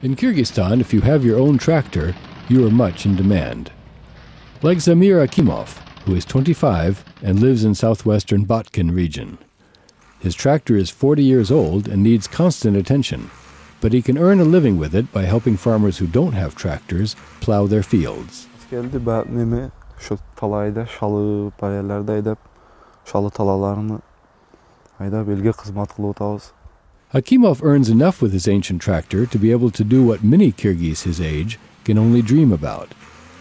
In Kyrgyzstan, if you have your own tractor, you are much in demand. Like Zamir Akimov, who is 25 and lives in southwestern Batken region. His tractor is 40 years old and needs constant attention, but he can earn a living with it by helping farmers who don't have tractors plow their fields. Akimov earns enough with his ancient tractor to be able to do what many Kyrgyz his age can only dream about.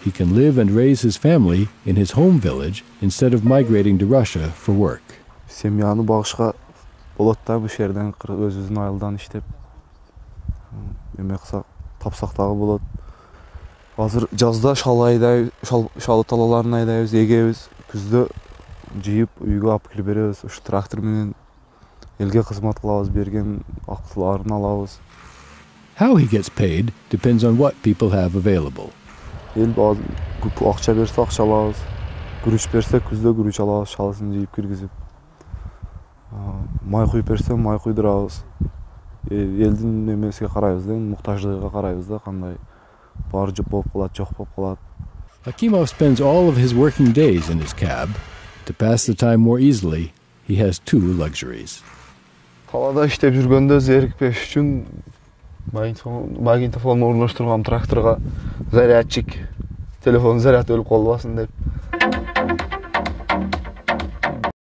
He can live and raise his family in his home village instead of migrating to Russia for work. Жазда шал айдайбыз, шалы талаларын айдайбыз, егебиз, күздө жыйып үйгө алып келип беребиз. Ушу трактор менен элге кызмат кылабыз, берген акчаларын алабыз. How he gets paid depends on what people have available. Эл көп акча берсе акча алабыз. Күрүч берсе күздө күрүч алабыз, шалысын жыйып киргизип. Май куюп берсе май куйдурабыз. Элдин немесине карайбыз да, муктаждыгына карайбыз да, кандай бар болуп калат, жок болуп калат. Akimov spends all of his working days in his cab. To pass the time more easily, he has two luxuries. Талада иштеп жүргөндө зерикпеш үчүн магнитофон орноштурган тракторго зарядчик, телефон заряд өлүп калбасын деп